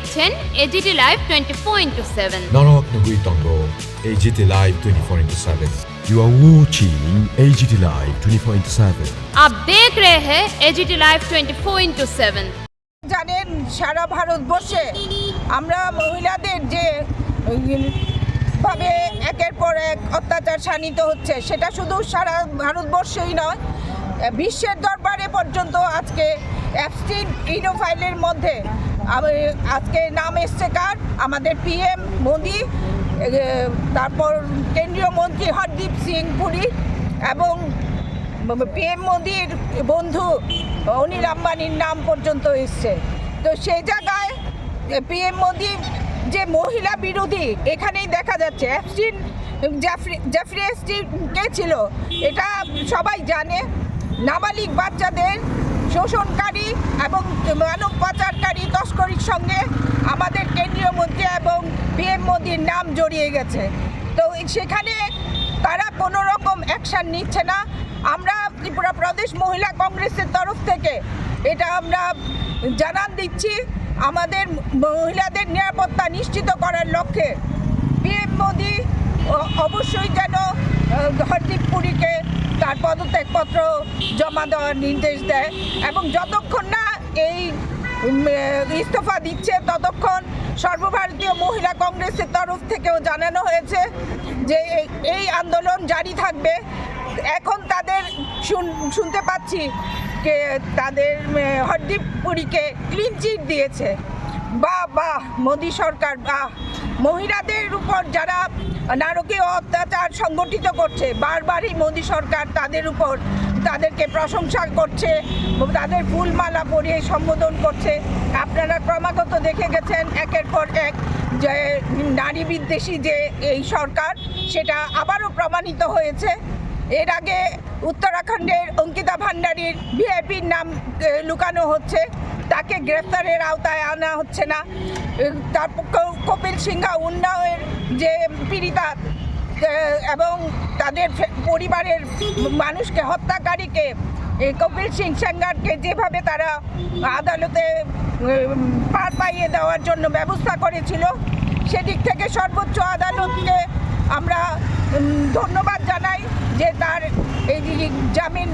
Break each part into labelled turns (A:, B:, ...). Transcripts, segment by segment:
A: দেখছেন AGT live 24/7।
B: নরকনগুই তঙ্গ AGT Live 24/7।
C: You are watching AGT Live 24/7।
A: आप देख रहे हैं एजीटी लाइव 24/7।
D: জানেন সারা ভারতবর্ষে আমরা মহিলাদের যে ভাবে একের পর এক অত্যাচার শানিত হচ্ছে, সেটা শুধু সারা ভারতবর্ষেই নয়, বিশ্বের দরবারে পর্যন্ত আজকে অ্যাপস্টিন ইনোফাইলের মধ্যে আজকে নাম এসছে কার? আমাদের PM মোদি, তারপর কেন্দ্রীয় মন্ত্রী হরদীপ সিং পুরী এবং PM মোদির বন্ধু অনিল আম্বানির নাম পর্যন্ত এসছে। তো সেই জায়গায় PM মোদি যে মহিলা বিরোধী, এখানেই দেখা যাচ্ছে। অ্যাপস্টিন জেফরি অ্যাপস্টিন কে ছিল এটা সবাই জানে। নাবালিগ বাচ্চাদের শোষণকারী এবং মানব পাচারকারী তস্করির সঙ্গে আমাদের কেন্দ্রীয় মন্ত্রী এবং PM মোদির নাম জড়িয়ে গেছে। তো সেখানে তারা কোনো রকম অ্যাকশান নিচ্ছে না। আমরা ত্রিপুরা প্রদেশ মহিলা কংগ্রেসের তরফ থেকে এটা আমরা জানান দিচ্ছি, আমাদের মহিলাদের নিরাপত্তা নিশ্চিত করার লক্ষ্যে PM মোদি অবশ্যই যেন হরদীপ পুরীকে তার পদত্যাগপত্র জমা দেওয়ার নির্দেশ দেয় এবং যতক্ষণ না এই ইস্তফা দিচ্ছে ততক্ষণ সর্বভারতীয় মহিলা কংগ্রেসের তরফ থেকেও জানানো হয়েছে যে এই আন্দোলন জারি থাকবে। এখন তাদের শুনতে পাচ্ছি যে তাদের হরদীপ পুরীকে ক্লিন চিট দিয়েছে। বাহ মোদি সরকার, বাহ! মহিলাদের উপর যারা নারকীয় অত্যাচার সংগঠিত করছে, বারবারই মোদি সরকার তাদের উপর তাদেরকে প্রশংসা করছে, তাদের ফুলমালা পরিয়ে সম্বোধন করছে। আপনারা ক্রমাগত দেখে গেছেন একের পর এক যে নারী বিদ্বেষী যে এই সরকার, সেটা আবারও প্রমাণিত হয়েছে। এর আগে উত্তরাখণ্ডের অঙ্কিতা ভান্ডারীর ভিআইপির নাম লুকানো হচ্ছে, তাকে গ্রেফতারের আওতায় আনা হচ্ছে না। তারপর কপিল সিংহা উন্নাওয়ের যে পীড়িতা এবং তাদের পরিবারের মানুষকে হত্যাকারীকে কপিল সিং সেঙ্গারকে যেভাবে তারা আদালতে পার পাইয়ে দেওয়ার জন্য ব্যবস্থা করেছিল, সেদিক থেকে সর্বোচ্চ আদালতকে আমরা ধন্যবাদ জানাই যে তার এই জামিন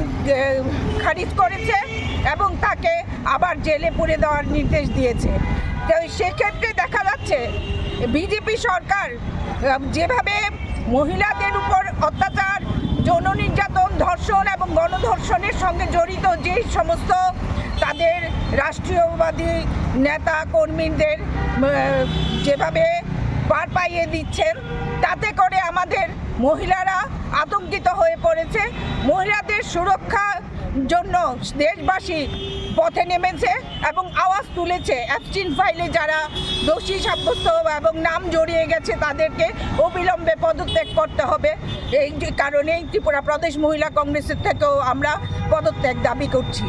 D: খারিজ করেছে এবং তাকে আবার জেলে পুরে দেওয়ার নির্দেশ দিয়েছে। তো সেক্ষেত্রে দেখা যাচ্ছে বিজেপি সরকার যেভাবে মহিলাদের উপর অত্যাচার, যৌন নির্যাতন, ধর্ষণ এবং গণধর্ষণের সঙ্গে জড়িত যে সমস্ত তাদের রাষ্ট্রীয়বাদী নেতা কর্মীদের যেভাবে পার পাইয়ে দিচ্ছেন, তাতে করে আমাদের মহিলারা আতঙ্কিত হয়ে পড়েছে। মহিলাদের সুরক্ষার জন্য দেশবাসী পথে নেমেছে এবং আওয়াজ তুলেছে। অ্যাপস্টিন ফাইলে যারা দোষী সাব্যস্ত এবং নাম জড়িয়ে গেছে তাদেরকে অবিলম্বে পদত্যাগ করতে হবে। এই কারণেই ত্রিপুরা প্রদেশ মহিলা কংগ্রেসের থেকেও আমরা পদত্যাগ দাবি করছি।